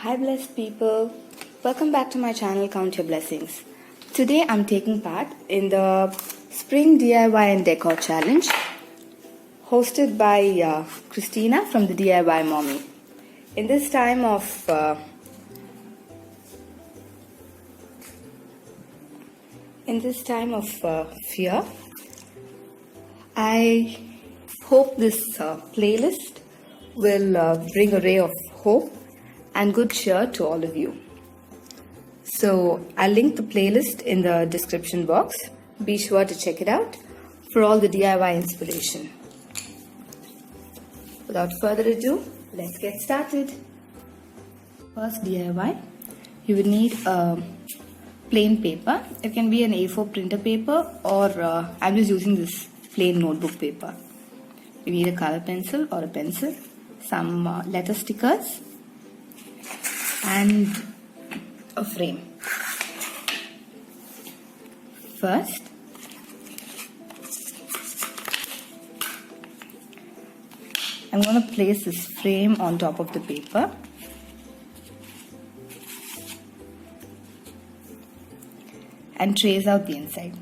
Hi blessed people, welcome back to my channel Count Your Blessings. Today I'm taking part in the Spring DIY and Decor challenge hosted by Christina from the DIY Mommy. In this time of fear, I hope this playlist will bring a ray of hope and good cheer to all of you. So I'll link the playlist in the description box. Be sure to check it out for all the DIY inspiration. Without further ado, let's get started. First DIY, you would need a plain paper. It can be an A4 printer paper or I'm just using this plain notebook paper. You need a color pencil or a pencil, some letter stickers, and a frame. First, I'm going to place this frame on top of the paper and trace out the inside.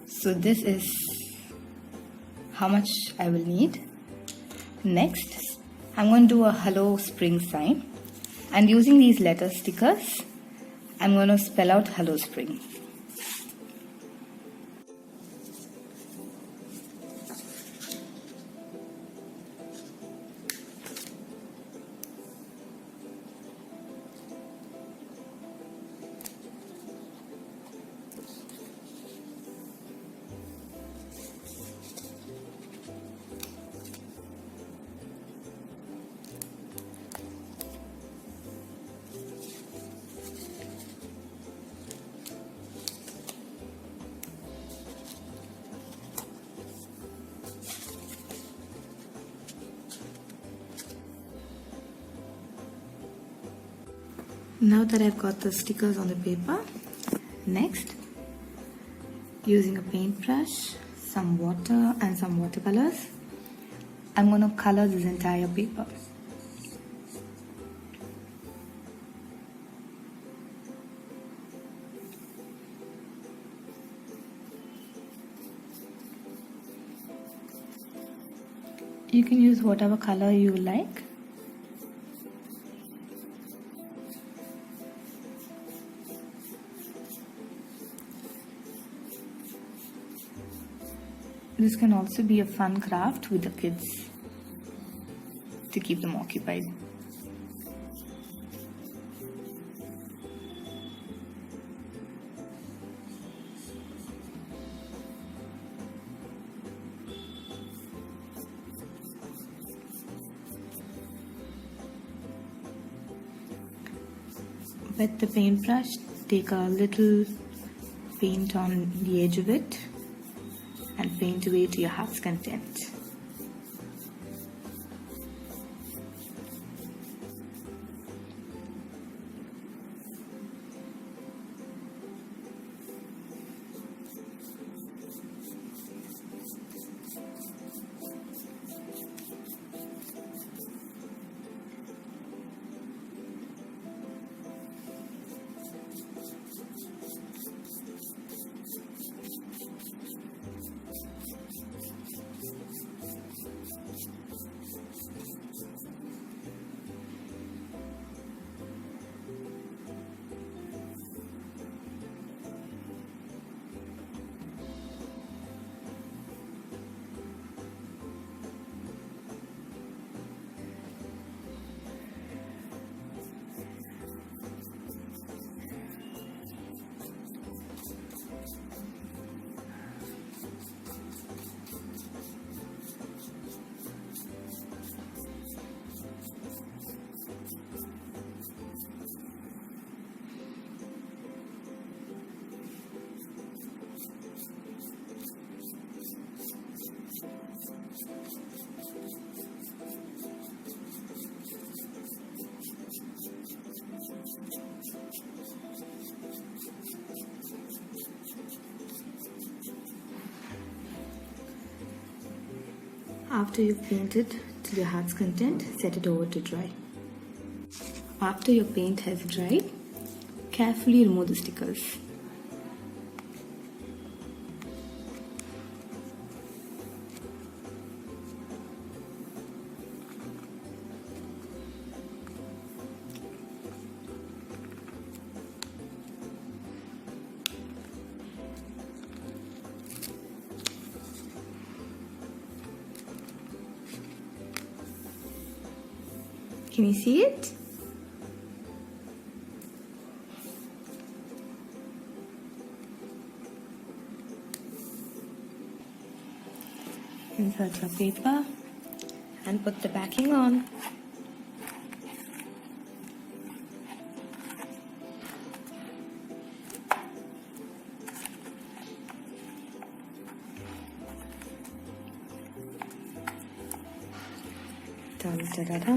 So this is how much I will need. Next, I'm going to do a hello spring sign, and using these letter stickers, I'm going to spell out hello spring. Now that I've got the stickers on the paper, next, using a paintbrush, some water and some watercolors, I'm going to color this entire paper. You can use whatever color you like. This can also be a fun craft with the kids to keep them occupied. With the paintbrush, take a little paint on the edge of it and paint away to your heart's content. After you've painted to your heart's content, set it over to dry. After your paint has dried, carefully remove the stickers. Can you see it? Insert your paper and put the backing on. Dun, da, da, da.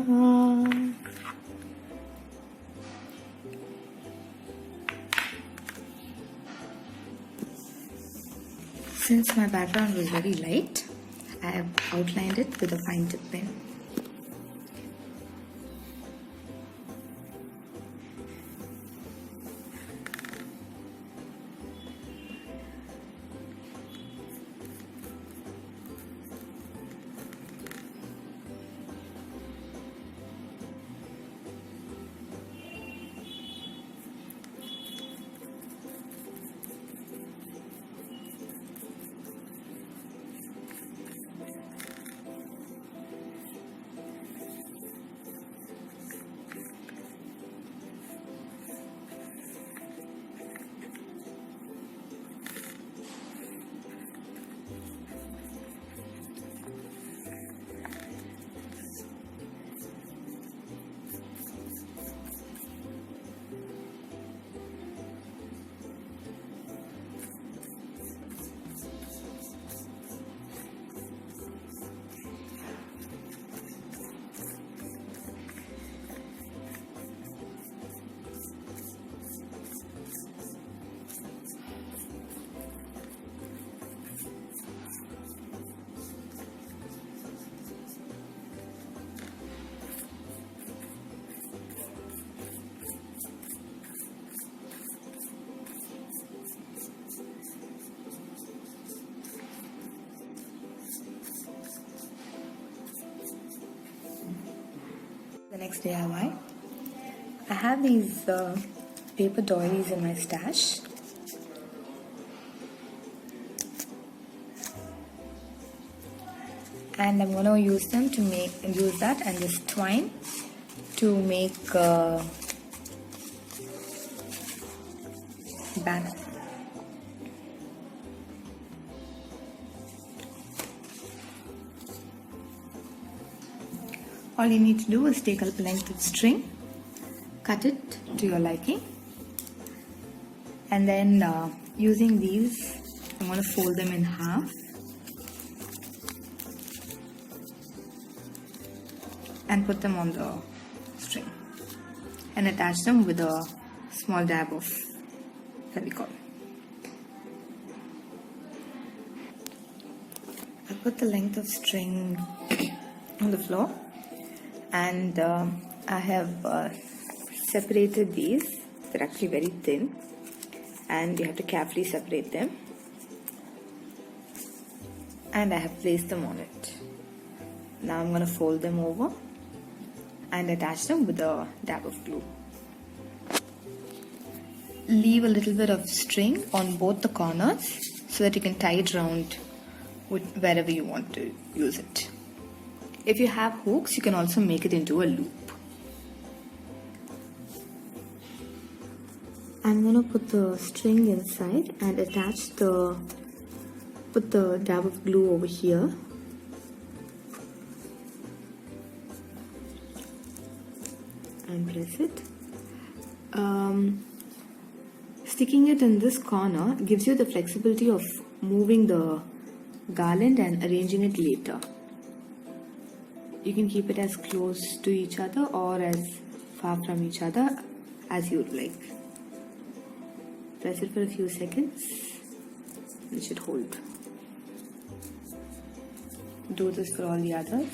Since my background was very light, I have outlined it with a fine tip pen. The next DIY, I have these paper doilies in my stash. And I'm going to use them to use that and just twine to make a banner. All you need to do is take a length of string, cut it to your liking, and then using these, I'm going to fold them in half and put them on the string and attach them with a small dab of Fevicol. I put the length of string on the floor. And I have separated these. They're actually very thin and you have to carefully separate them. And I have placed them on it. Now I'm going to fold them over and attach them with a dab of glue. Leave a little bit of string on both the corners so that you can tie it around wherever you want to use it. If you have hooks, you can also make it into a loop. I'm going to put the string inside and put the dab of glue over here. And press it. Sticking it in this corner gives you the flexibility of moving the garland and arranging it later. You can keep it as close to each other or as far from each other as you would like. Press it for a few seconds. It should hold. do this for all the others.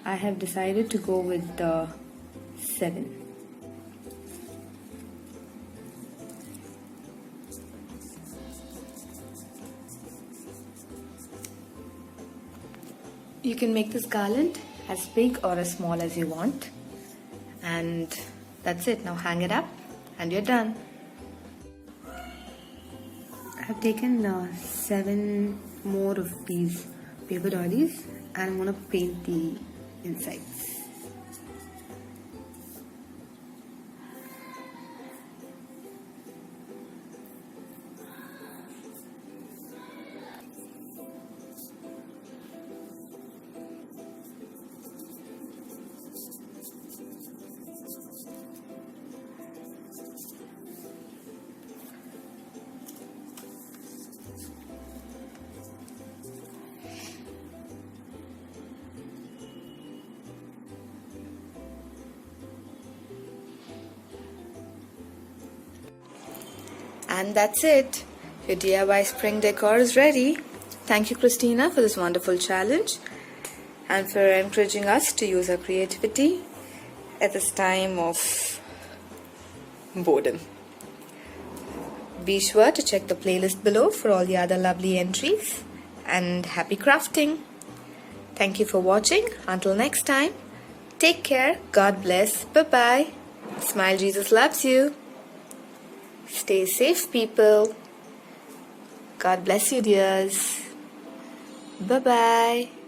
I have decided to go with the 7. You can make this garland as big or as small as you want. And that's it. Now hang it up and you're done. I've taken 7 more of these paper doilies and I'm going to paint the insides. And that's it. Your DIY spring decor is ready. Thank you, Christina, for this wonderful challenge and for encouraging us to use our creativity at this time of boredom. Be sure to check the playlist below for all the other lovely entries, and happy crafting. Thank you for watching. Until next time, take care. God bless. Bye-bye. Smile, Jesus loves you. Stay safe, people. God bless you, dears. Bye-bye.